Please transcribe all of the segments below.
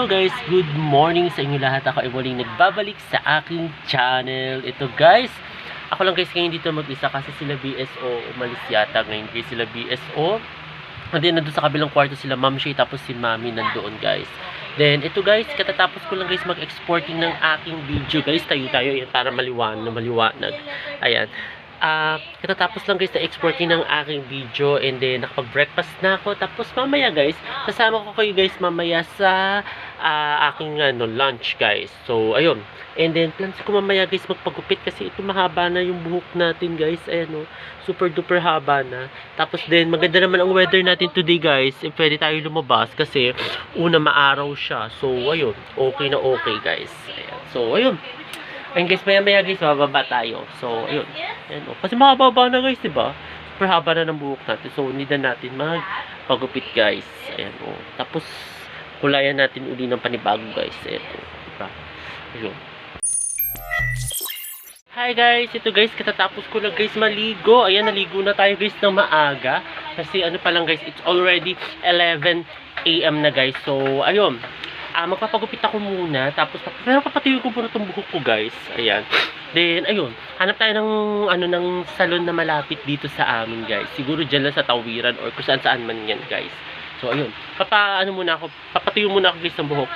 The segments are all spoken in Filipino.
guys, good morning sa inyo lahat. Ako ay muling nagbabalik sa aking channel. Ito guys, ako lang guys ngayon dito mag-isa kasi sila BSO umalis yata ngayon guys, sila BSO. And then nandun sa kabilang kwarto sila Ma'am Shay tapos si Mami nandoon guys. Then ito guys, katatapos ko lang guys mag-exporting ng aking video guys. Tayo yan para maliwanag. Ayan. Katatapos lang guys na exporting ng aking video and then nakapag-breakfast na ako. Tapos mamaya guys, kasama ko kayo guys mamaya sa aking lunch guys. So ayun. And then plans ko mamaya guys magpagupit kasi ito mahaba na yung buhok natin guys. Ayan super duper haba na. Tapos then maganda naman ang weather natin today guys. Pwede tayo lumabas kasi una maaraw siya. So ayun, okay na okay guys. Ayan. So ayun. Ayun guys, maya guys, mababa tayo. So, ayun. Ayun kasi makababa na guys, diba? Super haba na ng buhok natin. So, need na natin magpagupit guys. Ayan Tapos, kulayan natin uli ng panibago guys. Ayan diba? Ayun. Hi guys, ito guys, katatapos ko lang guys maligo. Ayan, naligo na tayo guys ng maaga. Kasi ano pa lang guys, it's already 11 AM na guys. So, ayun. Magpapagupit ako muna, tapos papatuyo ko muna itong buhok ko guys. Ayan. Then, ayun, hanap tayo ng salon na malapit dito sa amin guys. Siguro dyan lang sa Tawiran or kung saan man yan guys. So, ayun, papatuyo muna ako guys ng buhok.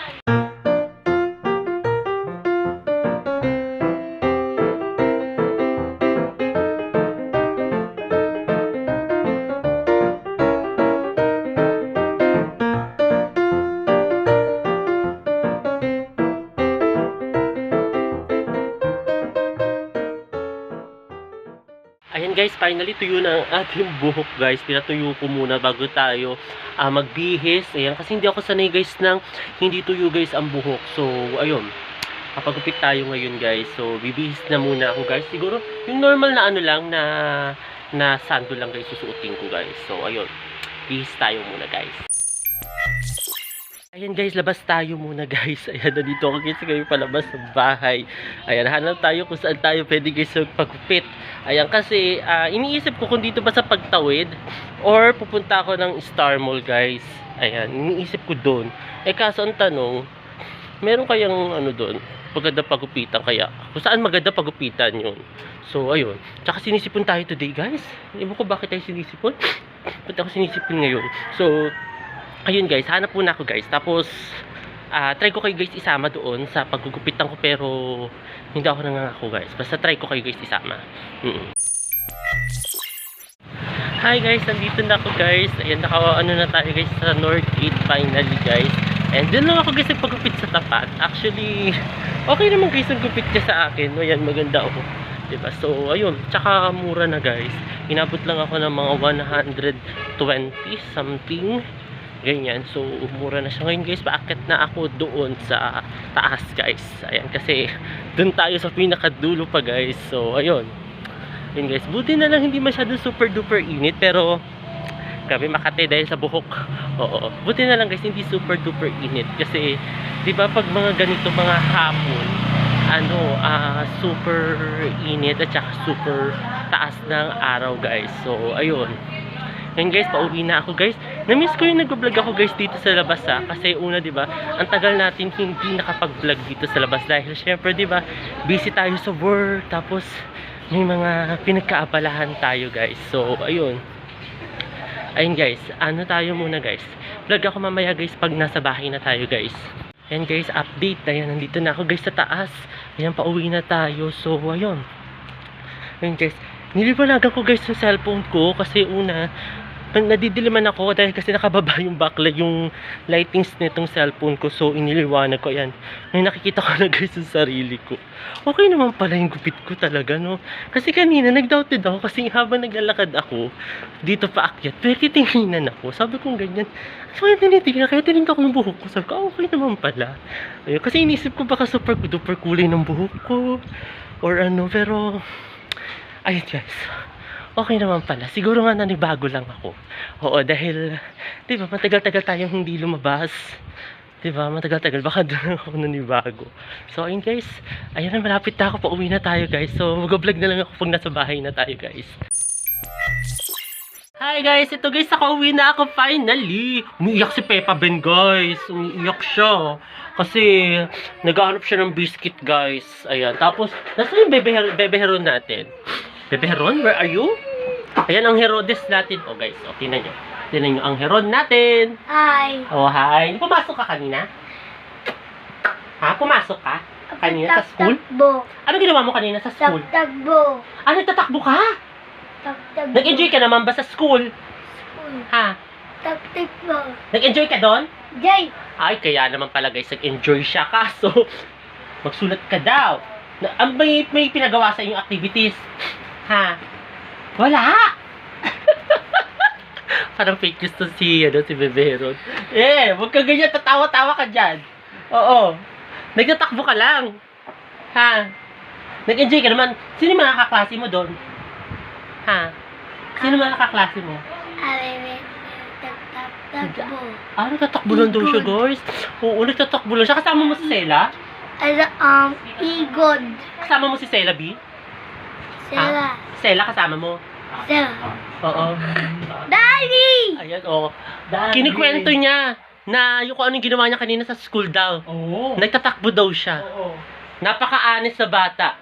Ayan guys, finally tuyo na ang ating buhok guys. Pinatuyo ko muna bago tayo magbihis. Ayan, kasi hindi ako sanay guys ng hindi tuyo guys ang buhok. So, ayun. Kapagupit tayo ngayon guys. So, bibihis na muna ako guys. Siguro, yung normal na lang na sando lang guys susuotin ko guys. So, ayun. Bihis tayo muna guys. Ayan guys, labas tayo muna guys. Ayan, nandito ako guys kayo palabas ng bahay. Ayan, hanap tayo kung saan tayo pwede guys magpagupit. Ayan, kasi iniisip ko kung dito ba sa Pagtawid or pupunta ako ng Star Mall guys. Ayan, iniisip ko doon. Kaso ang tanong, meron kayang doon? Maganda pagupitan kaya? Kung saan maganda pagupitan yun? So, ayun. Tsaka sinisipon tayo today guys. Ewan ko bakit tayo sinisipon. Ba't ako sinisipon ngayon? So, ayun guys, hanap muna ako guys. Tapos, try ko kayo guys isama doon sa paggugupitan ko pero hindi ako nangangako guys. Basta try ko kayo guys isama. Hi guys, nandito na ako guys. Ayan, na tayo guys sa North Gate finally guys. And doon lang ako guys nagpagupit sa tapat. Actually, okay naman guys ang gupit niya sa akin. Ayan, maganda ako. Diba? So, ayun. Tsaka mura na guys. Inabot lang ako ng mga 120 something. Ganyan. So, mura na siya ngayon guys. Paakit na ako doon sa taas guys. Ayan. Kasi, doon tayo sa pinakadulo pa guys. So, ayun. Ayun guys. Buti na lang hindi masyado super duper init. Pero, grabe Makati dahil sa buhok. Oo. Buti na lang guys. Hindi super duper init. Kasi, diba pag mga ganito mga hapon, super init at saka super taas ng araw guys. So, ayun. Ngayon guys, pauwi na ako guys. Na-miss ko yung nag-vlog ako guys dito sa labas kasi una diba, ang tagal natin hindi nakapag-vlog dito sa labas dahil syempre diba, busy tayo sa work tapos may mga pinagkaabalahan tayo guys. So, ayun. Ayun guys, tayo muna guys. Vlog ako mamaya guys pag nasa bahay na tayo guys. Ayan guys, update. Ayan, nandito na ako guys sa taas. Ayan, pauwi na tayo. So, ayun. Ayun guys, nilibanagan ko guys yung cellphone ko kasi una nadidiliman ako dahil kasi nakababa yung backlight yung lightings nitong cellphone ko. So iniliwanag ko. Ayan, may nakikita ko na guys yung sarili ko. Okay naman pala yung gupit ko talaga no. Kasi kanina nagdoubted ako kasi habang naglalakad ako dito paakyat, pero titinginan ako. Sabi ko ganyan, so kaya tinitingnan, kaya tinignan ko yung buhok ko. Sabi ko okay naman pala. Ayun, kasi inisip ko baka super duper kulay ng buhok ko or pero ayun guys, okay naman pala. Siguro nga nanibago lang ako. Oo, dahil, diba, matagal-tagal tayong hindi lumabas. Diba, matagal-tagal. Baka doon ako nanibago. So, ayun guys. Ayun na, malapit na ako. Pauwi na tayo guys. So, mag-vlog na lang ako pag nasa bahay na tayo guys. Hi guys, ito guys, nakauwi na ako finally. Umiiyak si Peppa Ben guys. Umiiyak siya. Kasi, naghahanap siya ng biscuit, guys. Ayan. Tapos, nasa yung bebe heron natin? Bebe heron, where are you? Ayan, ang Herodes natin. Oh, guys. Oh, tinan nyo. Tinan nyo, ang heron natin. Hi. Oh, hi. Pumasok ka kanina? Ha? Pumasok ka? Kanina sa school? Takbo. Ano ginawa mo kanina sa school? Takbo. Ah, nagtatakbo ka? Takbo. Nag-enjoy ka naman ba sa school? Ha? Takbo. Nag-enjoy ka doon? Jay. Ay, kaya naman pala guys, nag-enjoy siya. Kaso, magsulat ka daw. May pinagawa sa iyong activities. Ha? Wala! Parang fake news to si Bebe Heron. Huwag ka ganyan, tatawa-tawa ka dyan. Oo. Nagtatakbo ka lang. Ha? Nag-enjoy ka naman. Sino yung mga kaklase mo doon? Ha? Sino mga kaklase mo? Takbo. Ah, nagtatakbo lang daw siya, guys. Oo, nagtatakbo lang siya. Kasama mo si Sela? Igod. Kasama mo si Sela, B? Sela. Sela, kasama mo? Sela. Oo. Daddy! Ayan, oo. Kinikwento niya na yung kung anong ginawa niya kanina sa school daw. Oo. Nagtatakbo daw siya. Oo. Napaka-honest sa bata.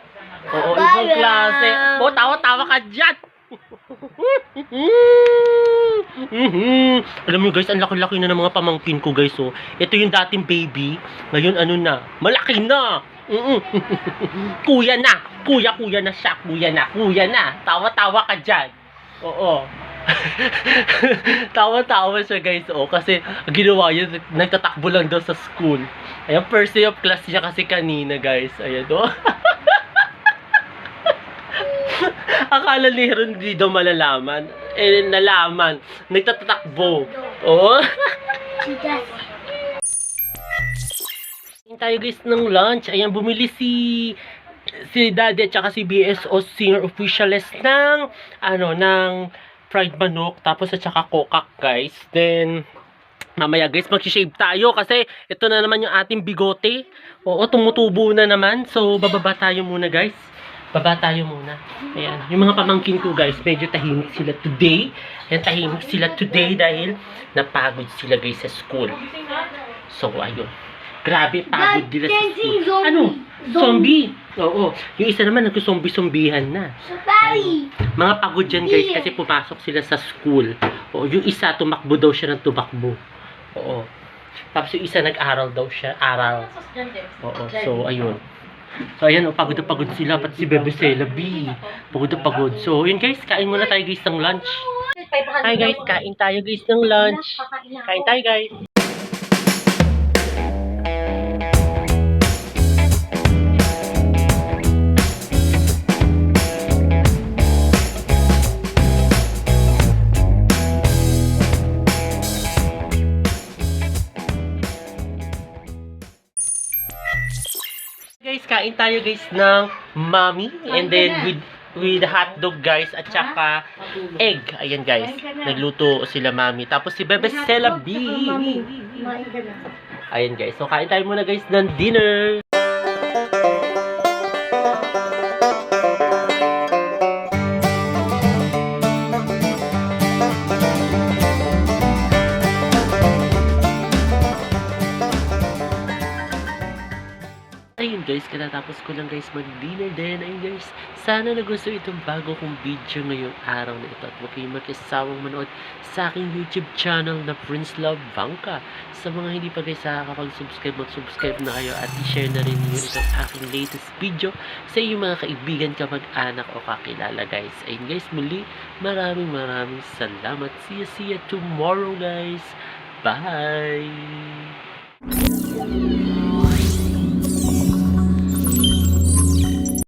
Oo, Bye, ibang klase. Ma'am. Oo, tawa-tawa ka dyan. Alam mo guys, ang laki-laki na ng mga pamangkin ko guys. Oh. Ito yung dating baby. Ngayon ano na? Malaki na. Kuya na. Kuya na siya. Kuya na. Tawa-tawa ka dyan. Oo. Tawa-tawa siya guys. Oo, kasi ginawa yun, nagtatakbo lang daw sa school. Ayan, first day of class niya kasi kanina guys. Ayan, oh. Akala ni Heron hindi daw malalaman. Nalaman. Nagtatakbo. Oo. Tayo guys ng lunch. Ayan, bumili si Daddy at saka si BSO Singer Officiales ng fried manok. Tapos at saka kokak guys. Then, mamaya guys, mag-shave tayo kasi ito na naman yung ating bigote. Oo, tumutubo na naman. So, bababa tayo muna guys. Baba tayo muna. Ayan. Yung mga pamangkin ko guys, medyo tahimik sila today. Ayan, tahimik sila today dahil napagod sila guys sa school. So, ayun. Grabe, pagod nila sa school. Ano? Zombie? Oo. Yung isa naman, nag-zombie-zombihan na. Bye! Mga pagod dyan guys kasi pumasok sila sa school. Oo. Yung isa, tumakbo daw siya ng tumakbo. Oo. Tapos yung isa, nag-aral daw siya. Aral. Oo. So, ayun. So, ayan, pagod na pagod sila. Pati si Bebe Sela B. Pagod na pagod. So, yun guys, kain muna tayo guys ng lunch. Hi guys, kain tayo guys ng lunch. Kain tayo guys. Guys, kain tayo guys ng mami and then with hotdog guys at saka egg. Ayan guys, nagluto sila mami. Tapos si Bebe Sela B. Ayan guys, so kain tayo muna guys ng dinner. Ayun guys, katatapos ko lang guys mag-dinner din. Ayun guys, sana nagustuhan itong bago kong video ngayong araw na ito. At huwag kayong mag-isawang manood sa aking YouTube channel na Prince Love Bangka. Sa mga hindi pa guys nakakapag-subscribe, mag-subscribe na kayo at i-share na rin niyo itong aking latest video sa iyong mga kaibigan, kamag-anak o kakilala guys. Ayun guys, muli maraming salamat. See you tomorrow guys. Bye!